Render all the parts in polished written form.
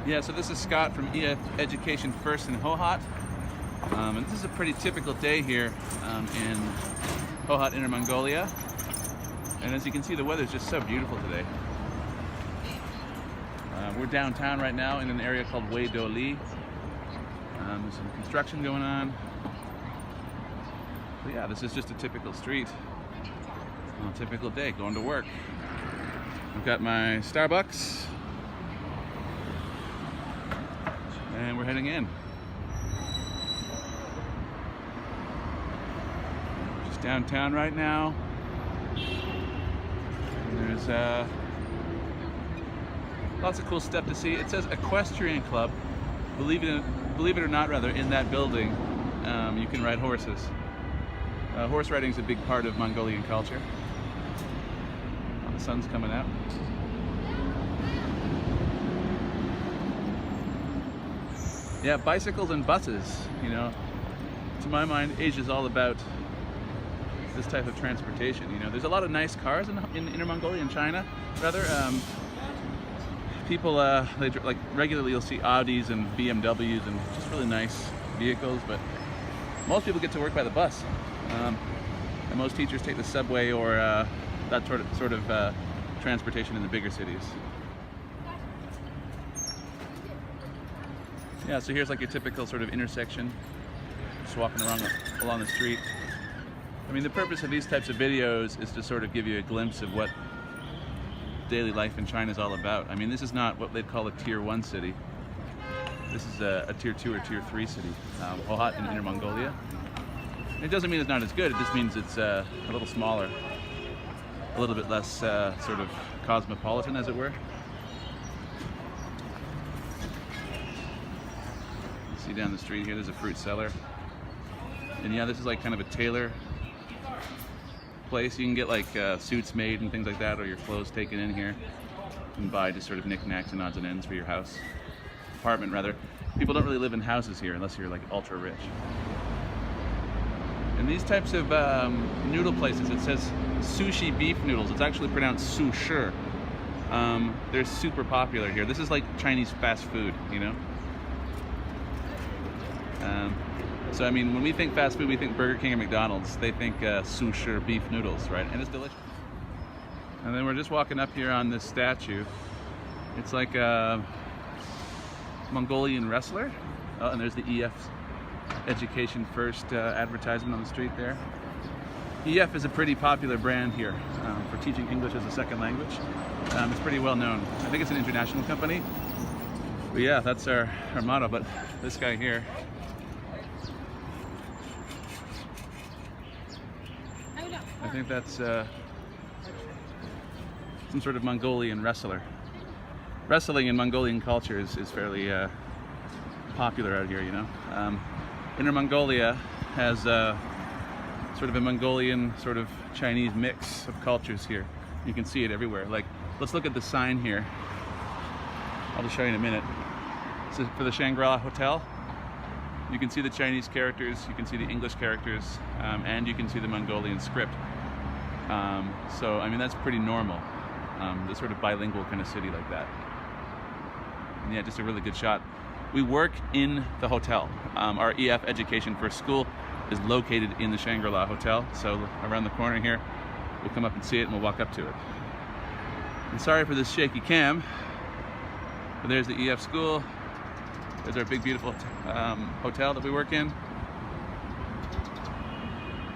Yeah, so this is Scott from EF Education First in Hohhot. And this is a pretty typical day here in Hohhot, Inner Mongolia. And as you can see, the weather's just so beautiful today. We're downtown right now in an area called Doli. There's some construction going on. But yeah, this is just a typical street on a typical day, going to work. I've got my Starbucks. And we're heading in. Just downtown right now. And there's lots of cool stuff to see. It says Equestrian Club. Believe it or not, rather, in that building, you can ride horses. Horse riding is a big part of Mongolian culture. The sun's coming out. Yeah, bicycles and buses, you know. To my mind, Asia's all about this type of transportation, you know. There's a lot of nice cars in Inner Mongolia and China, rather. People, like regularly you'll see Audis and BMWs and just really nice vehicles, but most people get to work by the bus. And most teachers take the subway or that sort of transportation in the bigger cities. Yeah, so here's like your typical sort of intersection, just walking around along the street. I mean, the purpose of these types of videos is to sort of give you a glimpse of what daily life in China is all about. I mean, this is not what they'd call a tier 1 city. This is a tier 2 or tier 3 city, Hohhot in Inner Mongolia. And it doesn't mean it's not as good, it just means it's a little smaller, a little bit less sort of cosmopolitan, as it were. See down the street here, there's a fruit seller. And yeah, this is like kind of a tailor place. You can get like suits made and things like that, or your clothes taken in here. You can buy just sort of knickknacks and odds and ends for your house. Apartment, rather. People don't really live in houses here unless you're like ultra rich. And these types of noodle places, it says sushi beef noodles. It's actually pronounced sushi. They're super popular here. This is like Chinese fast food, you know? So I mean, when we think fast food, we think Burger King or McDonald's. They think sushi beef noodles, right? And it's delicious. And then we're just walking up here on this statue. It's like a Mongolian wrestler. Oh, and there's the EF Education First advertisement on the street there. EF is a pretty popular brand here for teaching English as a second language. It's pretty well known. I think it's an international company. But yeah, that's our motto. But this guy here, I think that's some sort of Mongolian wrestler. Wrestling in Mongolian culture is fairly popular out here, you know. Inner Mongolia has sort of a Mongolian sort of Chinese mix of cultures here. You can see it everywhere. Like, let's look at the sign here. I'll just show you in a minute. This is for the Shangri-La Hotel. You can see the Chinese characters, you can see the English characters, and you can see the Mongolian script. So, I mean, that's pretty normal. This sort of bilingual kind of city like that. And yeah, just a really good shot. We work in the hotel. Our EF Education First School is located in the Shangri-La Hotel. So around the corner here, we'll come up and see it and we'll walk up to it. And sorry for this shaky cam, but there's the EF school. There's our big, beautiful hotel that we work in.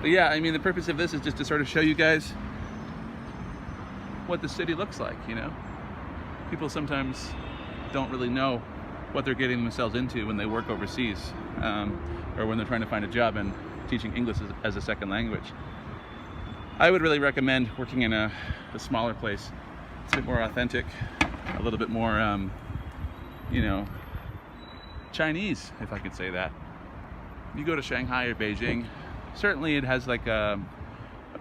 But yeah, I mean, the purpose of this is just to sort of show you guys what the city looks like, you know? People sometimes don't really know what they're getting themselves into when they work overseas, or when they're trying to find a job and teaching English as a second language. I would really recommend working in a smaller place. It's a bit more authentic, a little bit more, you know, Chinese, if I could say that. You go to Shanghai or Beijing, certainly it has like a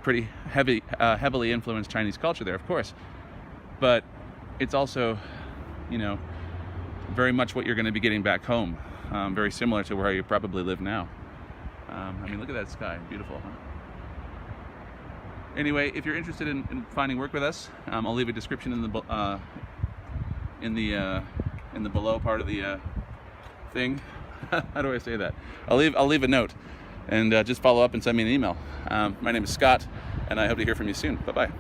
pretty heavily influenced Chinese culture there, of course, but it's also, you know, very much what you're going to be getting back home, very similar to where you probably live now. I mean, look at that sky, beautiful, huh? Anyway, if you're interested in finding work with us, I'll leave a description in the in the below part of the thing. How do I say that? I'll leave a note, and just follow up and send me an email. My name is Scott, and I hope to hear from you soon. Bye-bye.